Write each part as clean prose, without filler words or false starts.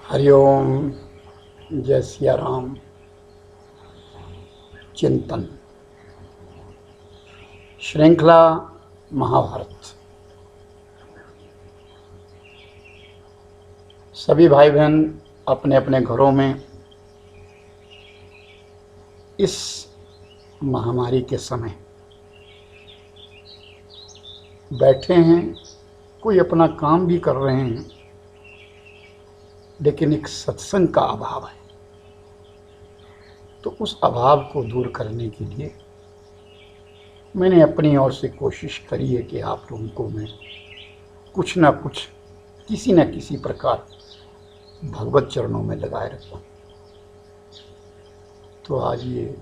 हरिओम। जय सिया राम। चिंतन श्रृंखला महाभारत। सभी भाई बहन अपने अपने घरों में इस महामारी के समय बैठे हैं, कोई अपना काम भी कर रहे हैं, लेकिन एक सत्संग का अभाव है। तो उस अभाव को दूर करने के लिए मैंने अपनी ओर से कोशिश करी है कि आप लोगों को मैं कुछ ना कुछ किसी न किसी प्रकार भगवत चरणों में लगाए रखूं। तो आज ये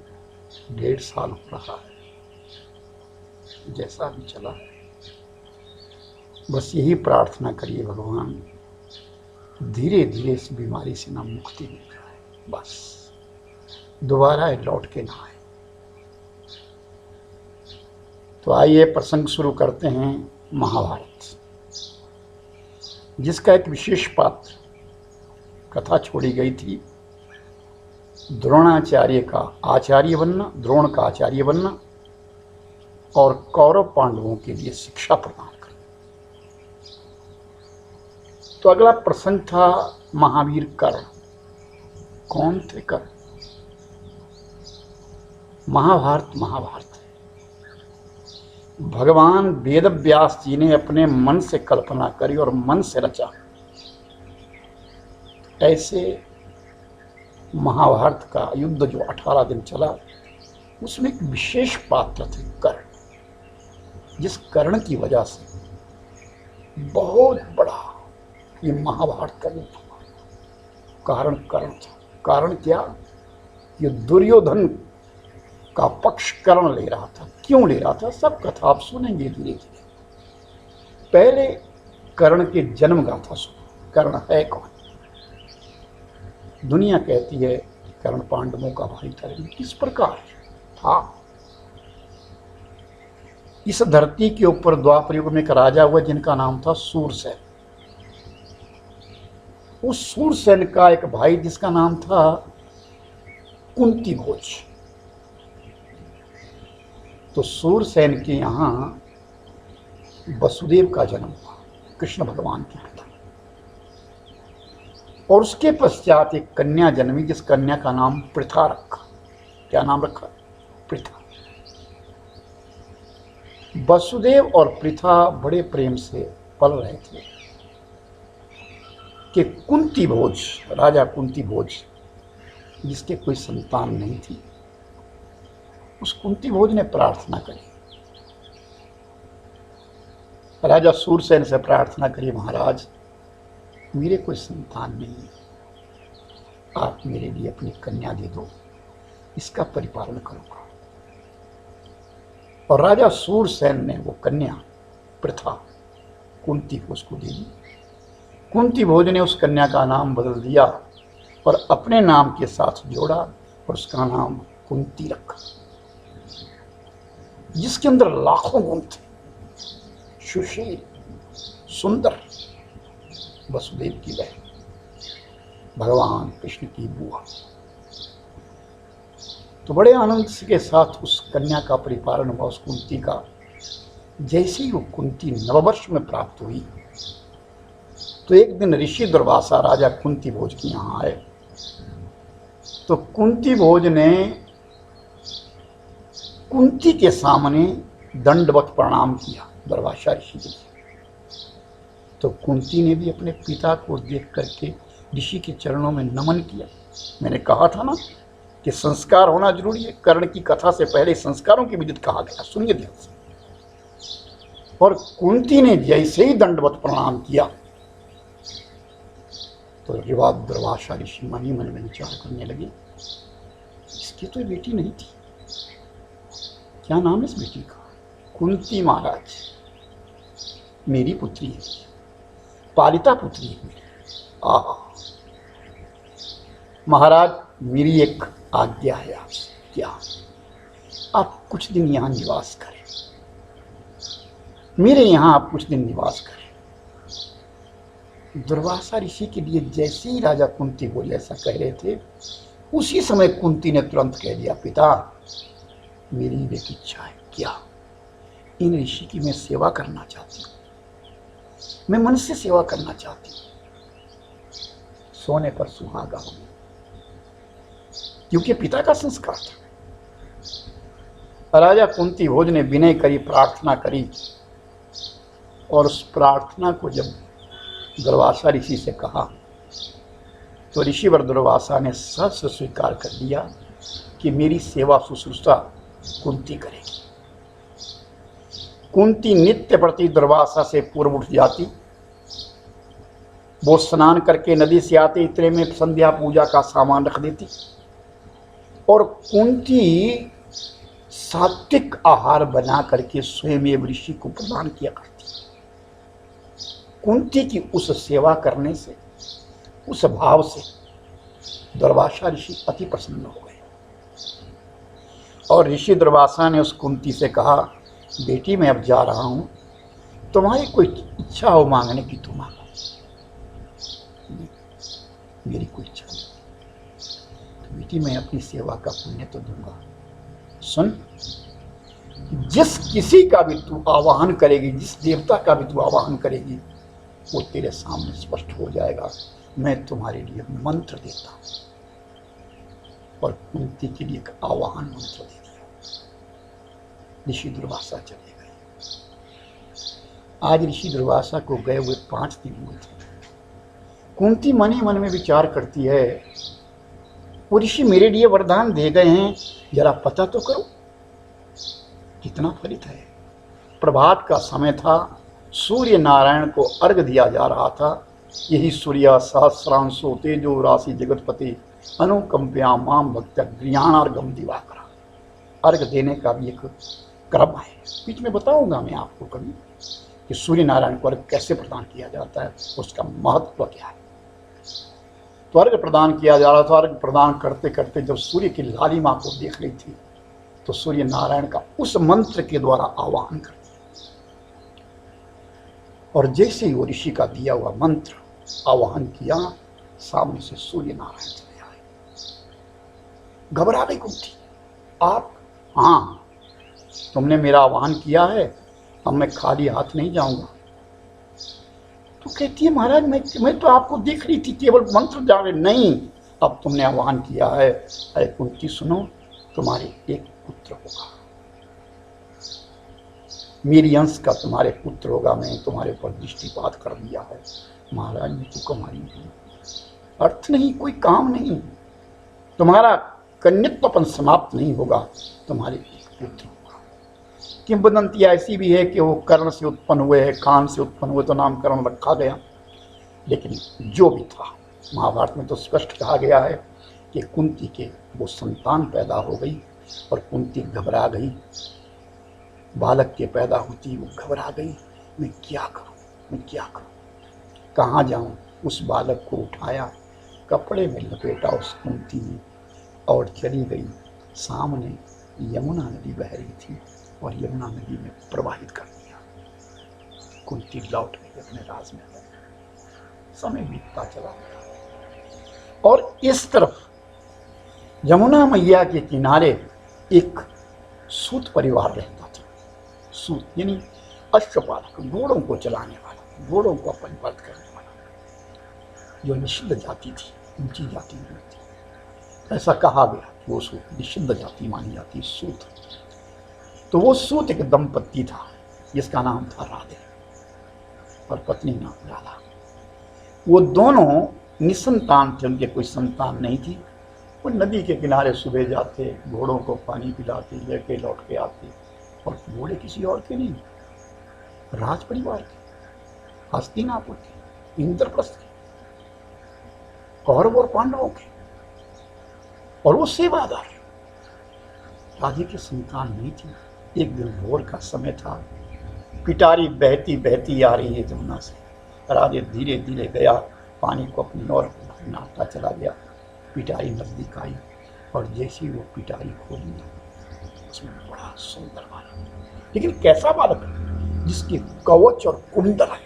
1.5 साल हो रहा है, जैसा भी चला है। बस यही प्रार्थना करिए, भगवान धीरे धीरे इस बीमारी से ना मुक्ति मिल जाए, बस दोबारा लौट के ना आए। तो आइए प्रसंग शुरू करते हैं। महाभारत, जिसका एक विशेष पात्र कथा छोड़ी गई थी, द्रोणाचार्य का आचार्य बनना, द्रोण का आचार्य बनना और कौरव पांडवों के लिए शिक्षा प्रदान करना। तो अगला प्रसंग था महावीर कर्ण। कौन थे कर्ण? महाभारत भगवान वेद व्यास जी ने अपने मन से कल्पना करी और मन से रचा। ऐसे महाभारत का युद्ध जो 18 दिन चला, उसमें एक विशेष पात्र थे कर्ण, जिस कर्ण की वजह से बहुत बड़ा ये महाभारत का युद्ध हुआ। कारण कर्ण था। कारण क्या? ये दुर्योधन का पक्ष कर्ण ले रहा था। क्यों ले रहा था? सब कथा आप सुनेंगे धीरे धीरे। पहले कर्ण के जन्म गाथा सुनो। कर्ण है कौन? दुनिया कहती है कर्ण पांडवों का भाई था, लेकिन किस प्रकार था? इस धरती के ऊपर द्वापर युग में एक राजा हुआ जिनका नाम था सूरसेन। उस सूरसेन का एक भाई जिसका नाम था कुंती भोज। तो सूरसेन के यहाँ वसुदेव का जन्म हुआ, कृष्ण भगवान के पिता। और उसके पश्चात एक कन्या जन्मी, जिस कन्या का नाम पृथा रखा। क्या नाम रखा? पृथा। वसुदेव और पृथा बड़े प्रेम से पल रहे थे कि कुंती भोज, राजा कुंती भोज, जिसके कोई संतान नहीं थी, उस कुंती भोज ने प्रार्थना करी। राजा सूरसेन से प्रार्थना करी, महाराज मेरे कोई संतान नहीं है, आप मेरे लिए अपनी कन्या दे दो, इसका परिपालन करूंगा। और राजा सूरसेन ने वो कन्या पृथा कुंती भोज को दे दी। कुंती भोज ने उस कन्या का नाम बदल दिया और अपने नाम के साथ जोड़ा और उसका नाम कुंती रखा, जिसके अंदर लाखों गुण थे। सुशील, सुंदर, वसुदेव की बहन, भगवान कृष्ण की बुआ। तो बड़े आनंद के साथ उस कन्या का परिपालन हुआ, उस कुंती का। जैसे ही वो कुंती नववर्ष में प्राप्त हुई, तो एक दिन ऋषि दुर्वासा राजा कुंती भोज के यहाँ आए। तो कुंती भोज ने कुंती के सामने दंडवत प्रणाम किया दुर्वासा ऋषि के लिए। तो कुंती ने भी अपने पिता को देख करके ऋषि के चरणों में नमन किया। मैंने कहा था ना कि संस्कार होना जरूरी है। कर्ण की कथा से पहले संस्कारों की विदित कहा गया, सुनिए ध्यान से। और कुंती ने जैसे ही दंडवत प्रणाम किया, तो रिवाद दुर्वासा ऋषि मन ही मन में विचार करने लगे, इसकी तो बेटी नहीं थी। क्या नाम है इस बेटी का? कुंती महाराज, मेरी पुत्री है, पालिता पुत्री है मेरी। आहा महाराज, मेरी एक आज्ञा है आपसे। क्या? आप कुछ दिन यहाँ निवास करें, मेरे यहाँ आप कुछ दिन निवास करें। दुर्वासा ऋषि के लिए जैसे ही राजा कुंती बोले ऐसा कह रहे थे, उसी समय कुंती ने तुरंत कह दिया, पिता मेरी एक इच्छा है। क्या? इन ऋषि की मैं सेवा करना चाहती हूँ, मैं मन से सेवा करना चाहती हूँ। सोने पर सुहागा हो गया, क्योंकि पिता का संस्कार था। राजा कुंती भोज ने विनय करी, प्रार्थना करी, और उस प्रार्थना को जब दुर्वासा ऋषि से कहा तो ऋषिवर दुर्वासा ने सहर्ष स्वीकार कर लिया कि मेरी सेवा शुश्रूषा कुंती करेगी। कुंती नित्य प्रति दुर्वासा से पूर्व उठ जाती, वो स्नान करके नदी से आते इतने में संध्या पूजा का सामान रख देती, और कुंती सात्विक आहार बना करके स्वयं ऋषि को प्रदान किया करती। कुंती की उस सेवा करने से, उस भाव से दुर्वासा ऋषि अति प्रसन्न हो गए, और ऋषि दुर्वासा ने उस कुंती से कहा, बेटी मैं अब जा रहा हूं, तुम्हारी कोई इच्छा हो मांगने की तो मांगो। मेरी कोई इच्छा नहीं, तो बेटी मैं अपनी सेवा का पुण्य तो दूंगा। सुन, जिस किसी का भी तू आवाहन करेगी, जिस देवता का भी तू आवाहन करेगी, वो तेरे सामने स्पष्ट हो जाएगा। मैं तुम्हारे लिए मंत्र देता हूं। और कुंती के लिए एक आवाहन मंत्र दे दिया। ऋषि दुर्वासा चले गए। आज ऋषि दुर्वासा को गए हुए 5 दिन हुए थे। कुंती मन ही मन में विचार करती है, वो ऋषि मेरे लिए वरदान दे गए हैं, जरा पता तो करो कितना फलित है। प्रभात का समय था, सूर्य नारायण को अर्घ दिया जा रहा था। यही सूर्य सहस्रांशो तेजो राशि जगतपति अनुकंप्या माम भक्त गृहाणार्घम दिवाकरा। अर्घ देने का भी एक क्रम है, बीच में बताऊंगा मैं आपको कभी कि सूर्य नारायण को अर्घ कैसे प्रदान किया जाता है, उसका महत्व क्या है। तो अर्घ प्रदान किया जा रहा था। अर्घ प्रदान करते करते जब सूर्य की लालिमा को देख रही थी तो सूर्य नारायण का उस मंत्र के द्वारा आवाहन कर दिया, और जैसे ही वो ऋषि का दिया हुआ मंत्र आवाहन किया, सामने से सूर्य नारायण चले आए। घबरा गई कुंती, आप? हाँ, तुमने मेरा आवाहन किया है, अब मैं खाली हाथ नहीं जाऊंगा। तो कहती है, महाराज मैं तो आपको देख रही थी, केवल मंत्र जाने नहीं, अब तुमने आह्वान किया है। अरे कुंती सुनो, तुम्हारे एक पुत्र होगा, मेरी अंश का तुम्हारे पुत्र होगा। मैं तुम्हारे ऊपर दृष्टिपात कर दिया है। महाराज मैं तो कुमारी हूं, अर्थ नहीं, कोई काम नहीं, तुम्हारा कन्यत्वपन समाप्त नहीं होगा, तुम्हारे एक पुत्र होगा। किंवदंती ऐसी भी है कि वो कर्ण से उत्पन्न हुए हैं, कान से उत्पन्न हुए, तो नामकरण रखा गया। लेकिन जो भी था, महाभारत में तो स्पष्ट कहा गया है कि कुंती के वो संतान पैदा हो गई, और कुंती घबरा गई। बालक के पैदा होती वो घबरा गई, मैं क्या करूं, मैं क्या करूं, कहाँ जाऊं। उस बालक को उठाया, कपड़े में लपेटा उस कुंती ने, और चली गई। सामने यमुना नदी बह रही थी, और यमुना नदी में प्रवाहित कर दिया। कुंती लौट गई अपने राजमहल। समय बीतता चला गया, और इस तरफ यमुना मैया के किनारे एक सूत परिवार रहता था। सूत यानी अश्वपालक, घोड़ों को चलाने वाला, घोड़ों को परिवर्ण करने वाला, जो निषिद्ध जाति थी, ऊंची जाति नहीं थी। ऐसा कहा गया कि वो सूत निषिद्ध जाति मानी जाती, सूत। तो वो सूत एक दंपत्ति था जिसका नाम था राधे, और पत्नी नाम राधा। वो दोनों निसंतान थे, उनके कोई संतान नहीं थी। वो नदी के किनारे सुबह जाते, घोड़ों को पानी पिलाते, लेके लौट के आते, और घोड़े किसी और के नहीं, राज परिवार के, हस्तिनापुर के, इंद्रप्रस्थ के, कौरव और पांडवों के, और वो सेवादार। राधे की संतान नहीं थी। एक दिन भोर का समय था, पिटारी बहती बहती आ रही है जमुना से। राधे धीरे धीरे गया, पानी को अपनी ओर नापता चला गया। पिटारी नजदीक आई, और जैसे ही वो पिटारी खोली, उसमें बड़ा सुंदर बालक, लेकिन कैसा बालक, जिसके कवच और कुंडल है,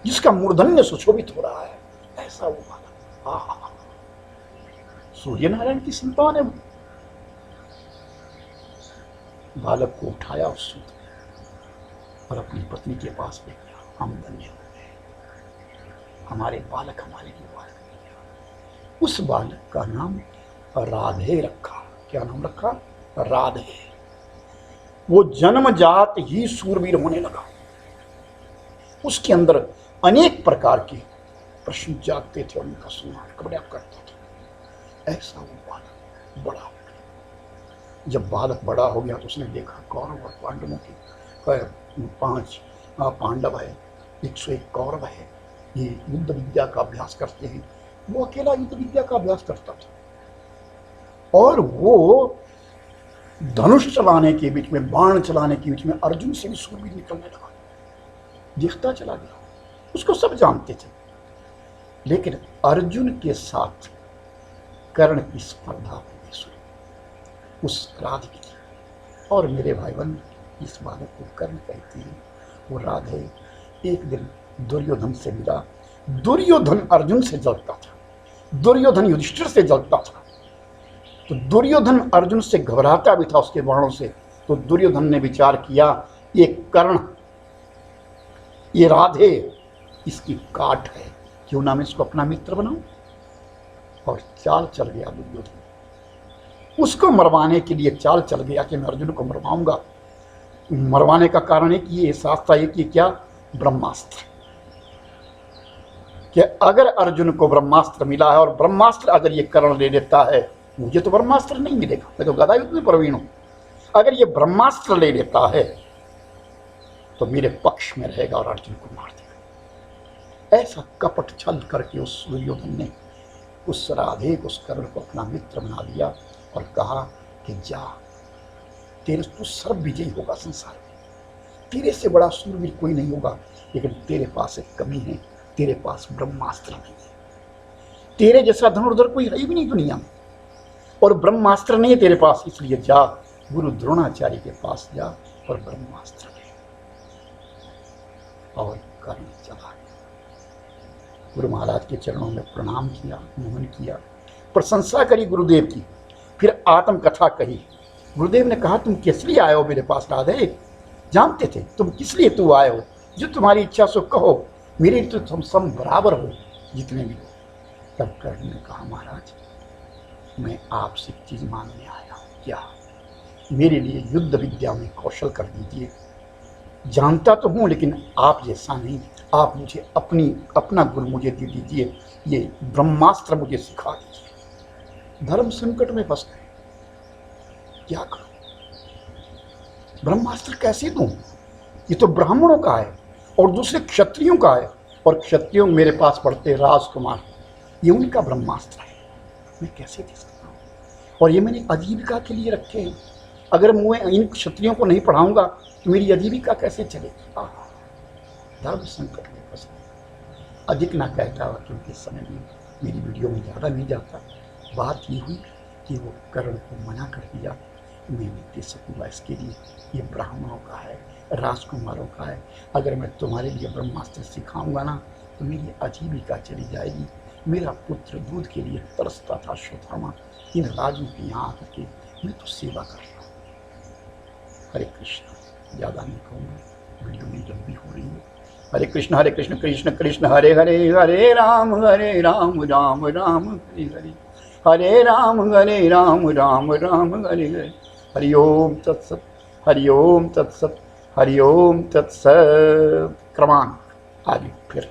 जिसका मूर्धन्य सुशोभित हो रहा है, ऐसा वो बालक। आहा, सूर्य नारायण की संतान है। बालक को उठाया उस सूत और अपनी पत्नी के पास ले गया। हम धन्य हो गए, हमारे बालक हमारे लिए बालक। उस बालक का नाम राधे रखा। क्या नाम रखा? राधे। वो जन्मजात ही सूरवीर होने लगा। उसके अंदर अनेक प्रकार के प्रश्न जागते थे और उनका समाधान बड़ा करता था। ऐसा वो बालक बड़ा हो गया। जब बालक बड़ा हो गया तो उसने देखा कौरव और पांडवों की 5 पांडव है, 101 कौरव है, ये युद्ध विद्या का अभ्यास करते हैं। वो अकेला युद्ध विद्या का अभ्यास करता था और वो धनुष चलाने के बीच में, बाण चलाने के बीच में अर्जुन से भी सूरवीर निकलने लगा। देखता चला गया, उसको सब जानते थे। लेकिन अर्जुन के साथ कर्ण की स्पर्धा हो गई उस राधे की। और मेरे भाई बहन, इस बालक को कर्ण कहते हैं। वो राधे एक दिन दुर्योधन से मिला। दुर्योधन अर्जुन से जलता था, दुर्योधन युधिष्ठिर से जलता था। तो दुर्योधन अर्जुन से घबराता भी था उसके बाणों से। तो दुर्योधन ने विचार किया, ये कर्ण, ये राधे, इसकी काट है, क्यों ना मैं इसको अपना मित्र बनाऊं। और चाल चल गया दुर्योधन। उसको मरवाने के लिए चाल चल गया कि मैं अर्जुन को मरवाऊंगा। मरवाने का कारण है कि ये एहसास था कि क्या, ब्रह्मास्त्र, कि अगर अर्जुन को ब्रह्मास्त्र मिला है और ब्रह्मास्त्र अगर ये कर्ण ले लेता है, मुझे तो ब्रह्मास्त्र नहीं मिलेगा, मैं तो गदा युद्ध में प्रवीण हूं। अगर ये ब्रह्मास्त्र ले लेता है तो मेरे पक्ष में रहेगा और अर्जुन को मार देगा। ऐसा कपट छल करके उस दुर्योधन ने उस राधे को, उस कर्ण को अपना मित्र बना लिया और कहा कि जा, तेरे तो सर्व विजयी होगा संसार में, तेरे से बड़ा सूरवीर कोई नहीं होगा। लेकिन तेरे पास एक कमी है, तेरे पास ब्रह्मास्त्र नहीं है। तेरे जैसा धनुर्धर कोई है भी नहीं दुनिया में, और ब्रह्मास्त्र नहीं है तेरे पास। इसलिए जा, गुरु द्रोणाचार्य के पास जा और ब्रह्मास्त्र ले। और कर्ण चला गया। गुरु महाराज के चरणों में प्रणाम किया, नमन किया, प्रशंसा करी गुरुदेव की, फिर आत्मकथा कही। गुरुदेव ने कहा, तुम किस लिए आए हो मेरे पास राधे? जानते थे तुम किस लिए तू आए हो, जो तुम्हारी इच्छा सो कहो, मेरे लिए तो तुम सब बराबर हो जितने भी हो। तब कर्ण ने कहा, महाराज मैं आपसे एक चीज मांगने आया हूँ। क्या? मेरे लिए युद्ध विद्या में कौशल कर दीजिए। जानता तो हूँ लेकिन आप जैसा नहीं, आप मुझे अपना गुरु मुझे दे दीजिए, ये ब्रह्मास्त्र मुझे सिखा दीजिए। धर्म संकट में फंस गए, क्या करूं? ब्रह्मास्त्र कैसे दूं? ये तो ब्राह्मणों का है और दूसरे क्षत्रियों का है, और क्षत्रियों मेरे पास पढ़ते राजकुमार, ये उनका ब्रह्मास्त्र है, मैं कैसे दे सकता हूँ? और ये मैंने आजीविका के लिए रखे हैं। अगर मैं इन क्षत्रियों को नहीं पढ़ाऊंगा तो मेरी आजीविका कैसे चलेगी? धर्म संकट में फंस गया। अधिक ना कहता हुआ, क्योंकि इस समय में मेरी वीडियो में ज़्यादा नहीं जाता। बात ये हुई कि वो कर्ण को मना कर दिया, मैं नहीं दे सकूँगा इसके लिए, ये ब्राह्मणों का है, राजकुमारों का है। अगर मैं तुम्हारे लिए ब्रह्मास्त्र सिखाऊंगा ना तो मेरी आजीविका चली जाएगी। मेरा पुत्र दूध के लिए तरसता था, श्रोतामा, इन राजों के यहाँ आकर के मैं तो सेवा कर रहा हूँ। हरे कृष्ण, ज़्यादा नहीं कहूँगा, वीडियो में लंबी हो रही है। हरे कृष्ण कृष्ण कृष्ण हरे हरे, हरे राम राम राम हरे हरे, हरे राम राम हरे हरे। हरि ओम तत्सत, हरि ओम तत्सत, हरि ओम तत्सत। क्रमांक आगे फिर